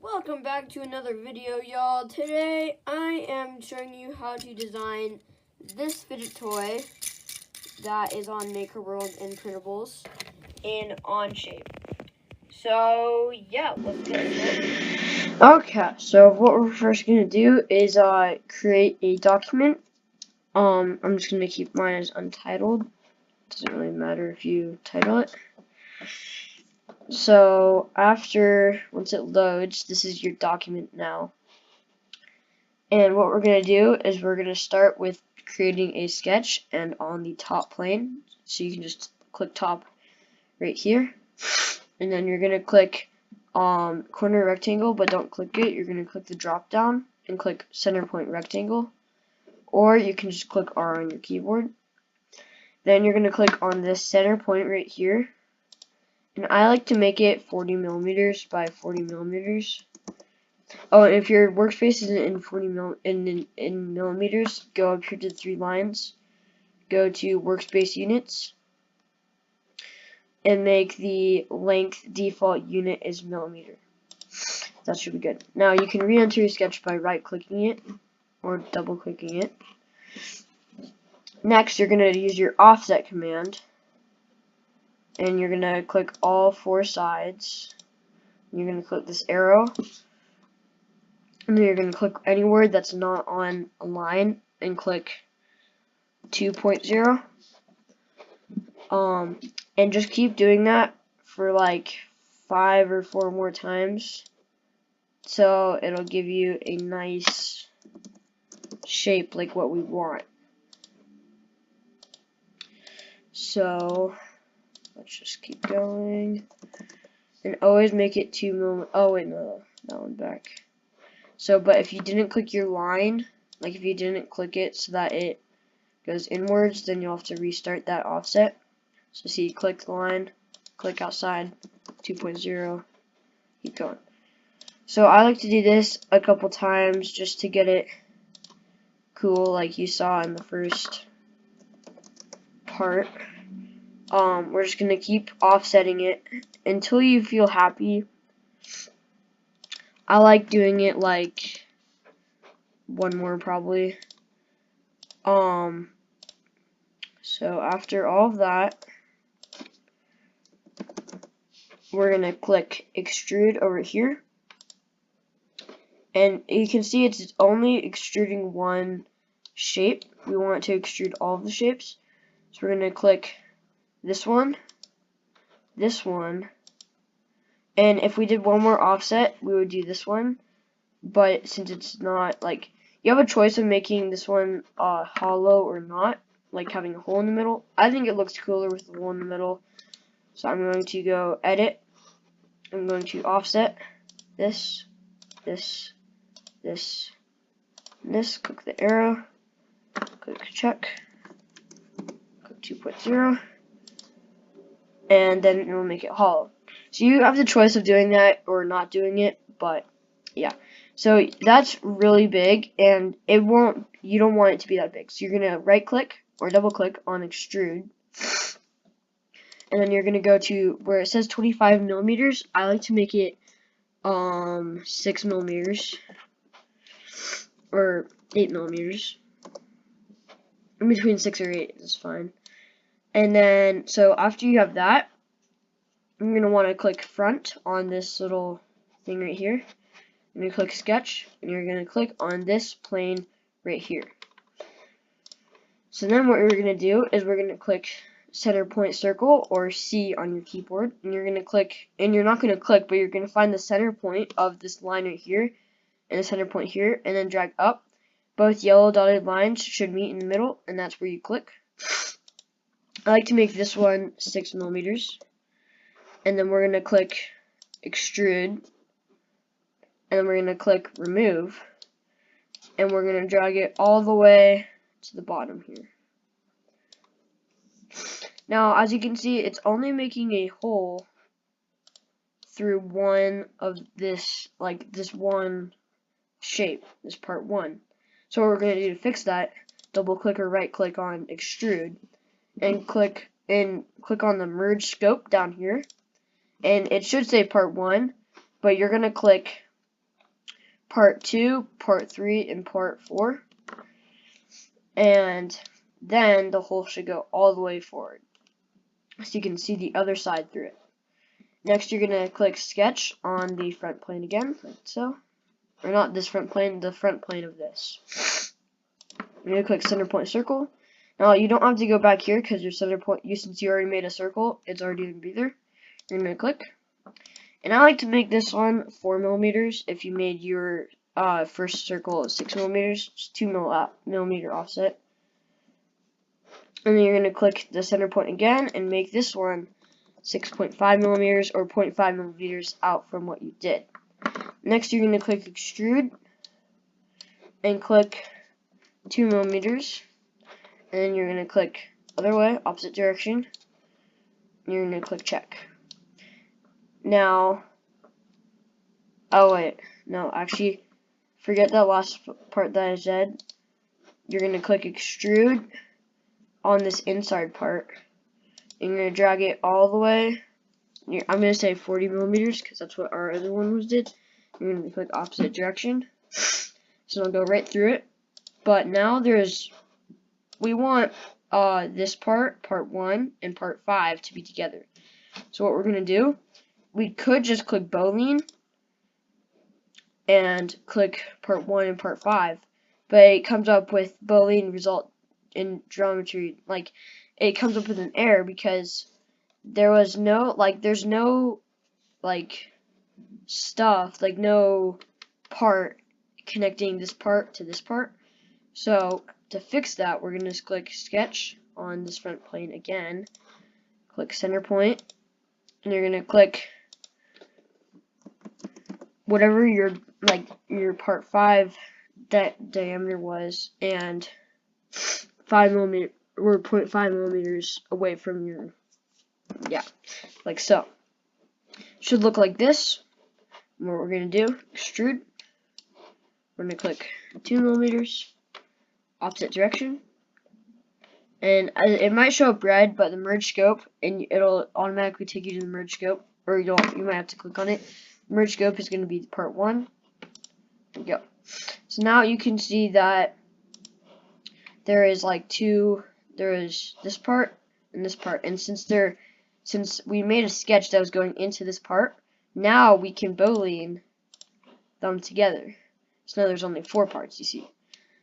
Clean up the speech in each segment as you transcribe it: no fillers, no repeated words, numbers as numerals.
Welcome back to another video, y'all. Today I am showing you how to design this fidget toy that is on Maker World and Printables in Onshape. So yeah, let's get started. Okay, so what we're first gonna do is create a document. I'm just gonna keep mine as untitled. Doesn't really matter if you title it. So once it loads, this is your document now. And what we're going to do is we're going to start with creating a sketch, and on the top plane, so you can just click top right here, and then you're going to click corner rectangle, but don't click it. You're going to click the drop down and click center point rectangle, or you can just click R on your keyboard. Then you're going to click on this center point right here, and I like to make it 40 millimeters by 40 millimeters. Oh, and if your workspace isn't in millimeters, go up here to the 3 lines, go to workspace units, and make the length default unit is millimeter. That should be good. Now you can re-enter your sketch by right-clicking it or double-clicking it. Next, you're going to use your offset command, and you're going to click all 4 sides. You're going to click this arrow, and then you're going to click any word that's not on a line and click 2.0. And just keep doing that for like 5 or 4 more times, so it'll give you a nice shape like what we want. So let's just keep going, and always make it 2 millimeters. Oh wait, no, that one back. So, but if you didn't click your line, like if you didn't click it so that it goes inwards, then you'll have to restart that offset. So see, click the line, click outside, 2.0, keep going. So I like to do this a couple times just to get it cool, like you saw in the first part. We're just gonna keep offsetting it until you feel happy. I like doing it like 1 more probably. So after all of that, we're gonna click extrude over here, and you can see it's only extruding one shape. We want it to extrude all of the shapes, so we're gonna click this one, and if we did 1 more offset, we would do this one. But since it's not, like, you have a choice of making this one hollow or not, like having a hole in the middle. I think it looks cooler with the hole in the middle, so I'm going to go edit. I'm going to offset this, this, this, and this. Click the arrow, click check, click 2.0, and then it will make it hollow. So you have the choice of doing that or not doing it, but yeah. So that's really big, and you don't want it to be that big. So you're going to right click or double click on extrude, and then you're going to go to where it says 25 millimeters. I like to make it 6 millimeters or 8 millimeters. In between 6 or 8 is fine. And then, so after you have that, you're going to want to click front on this little thing right here. You're going to click sketch, and you're going to click on this plane right here. So then what we're going to do is we're going to click center point circle, or C on your keyboard, and you're going to click, and you're not going to click, but you're going to find the center point of this line right here, and the center point here, and then drag up. Both yellow dotted lines should meet in the middle, and that's where you click. I like to make this one 6 millimeters, and then we're going to click extrude, and then we're going to click remove, and we're going to drag it all the way to the bottom here. Now, as you can see, it's only making a hole through one of this, like this one shape, this part 1. So what we're going to do to fix that, double click or right click on extrude, and click on the merge scope down here, and it should say part 1, but you're going to click part 2, part 3, and part 4. And then the hole should go all the way forward, so you can see the other side through it. Next, you're going to click sketch on the front plane again, like so. Or not this front plane, the front plane of this. You're going to click center point circle. Now, you don't have to go back here because your center point, since you already made a circle, it's already going to be there. You're going to click. And I like to make this one 4 millimeters. If you made your first circle 6 millimeters, just 2 millimeter offset. And then you're going to click the center point again and make this one 6.5 millimeters or 0.5 millimeters out from what you did. Next, you're going to click extrude and click 2 millimeters. And then you're going to click other way, opposite direction. And you're going to click check. Now, oh wait, no, actually, forget that last part that I said. You're going to click extrude on this inside part. And you're going to drag it all the way. I'm going to say 40 millimeters because that's what our other one did. You're going to click opposite direction. So it'll go right through it. But now we want this part 1, and part 5 to be together. So what we're going to do, we could just click bowline and click part 1 and part 5. But it comes up with bowline result in geometry. Like, it comes up with an error because there's no stuff, like no part connecting this part to this part. So to fix that, we're going to just click sketch on this front plane again, click center point, and you're going to click whatever your part 5 diameter was, and 5 millimeter or 0.5 millimeters away from your, like so. Should look like this. And what we're going to do, extrude. We're going to click 2 millimeters, opposite direction. And it might show up red, but the merge scope, and it'll automatically take you to the merge scope, or you might have to click on it. Merge scope is going to be part 1. There we go. So now you can see that there is there is this part and this part, and since we made a sketch that was going into this part, now we can bowline them together. So now there's only 4 parts, you see.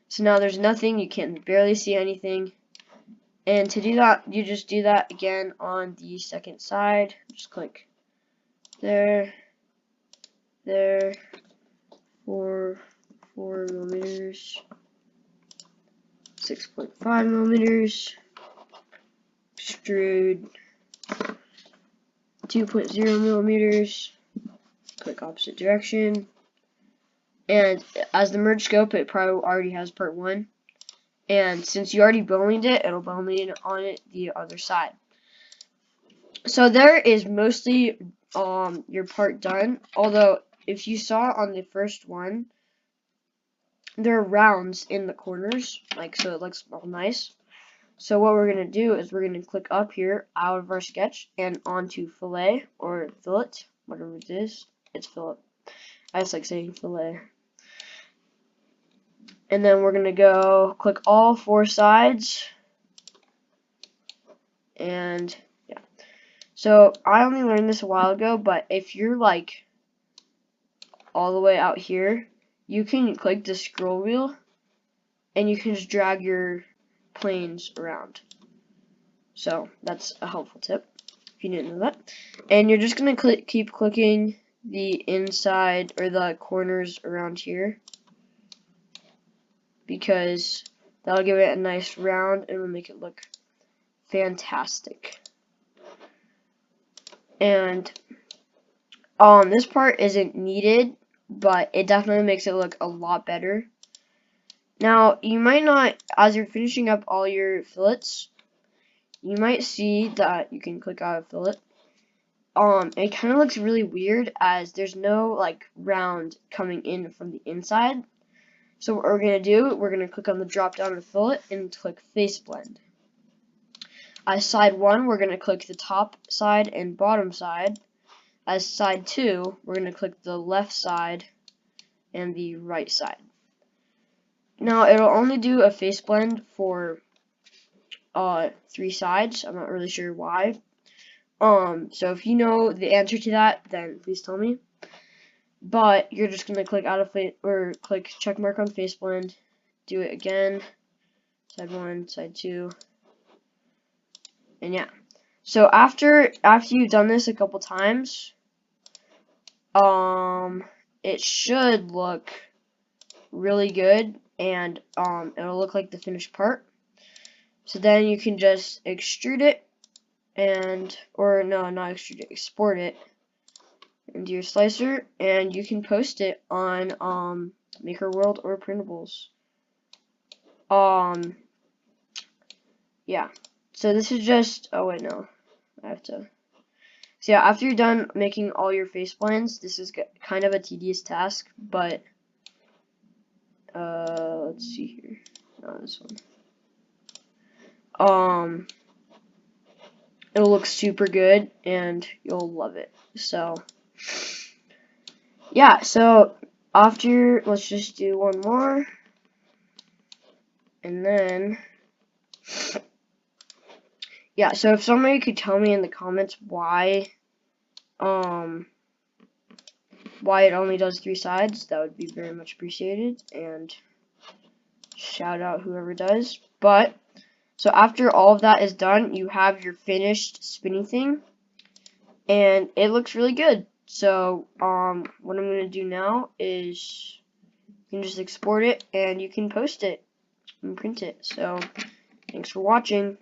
So now there's nothing, you can barely see anything. And to do that, you just do that again on the second side. Just click there, 4 millimeters, 6.5 millimeters, extrude 2.0 millimeters, click opposite direction, and as the merge scope, it probably already has part 1, and since you already bowlined it, it'll bowline on it the other side. So there is mostly your part done, although if you saw on the first one, there are rounds in the corners, so it looks all nice. So what we're going to do is we're going to click up here out of our sketch and onto fillet or fillet, whatever it is. It's fillet. I just like saying fillet. And then we're going to go click all 4 sides. And yeah. So I only learned this a while ago, but if you're like all the way out here, you can click the scroll wheel and you can just drag your planes around. So that's a helpful tip if you didn't know that. And you're just going to keep clicking the inside or the corners around here, because that'll give it a nice round and will make it look fantastic. And this part isn't needed, but it definitely makes it look a lot better. Now, you might not, as you're finishing up all your fillets, you might see that you can click out of fillet. It kind of looks really weird as there's no round coming in from the inside. So what we're going to do, we're going to click on the drop down of fillet and click face blend. As side 1, we're going to click the top side and bottom side. As side 2, we're going to click the left side and the right side. Now it'll only do a face blend for 3 sides. I'm not really sure why. So if you know the answer to that, then please tell me. But you're just gonna click out of face or click check mark on face blend, do it again, side 1, side 2, and yeah. So after you've done this a couple times, it should look really good, and it'll look like the finished part. So then you can just extrude it, or no, not extrude it, export it into your slicer, and you can post it on Maker World or Printables. Yeah. So this is just, oh wait, no, I have to. So yeah, after you're done making all your face blends, this is kind of a tedious task, but let's see here. Not this one. It'll look super good and you'll love it. So yeah, so after, let's just do one more, and then yeah, so if somebody could tell me in the comments why it only does 3 sides, that would be very much appreciated, and shout out whoever does. But so after all of that is done, you have your finished spinning thing, and it looks really good. So what I'm gonna do now is you can just export it and you can post it and print it. So thanks for watching.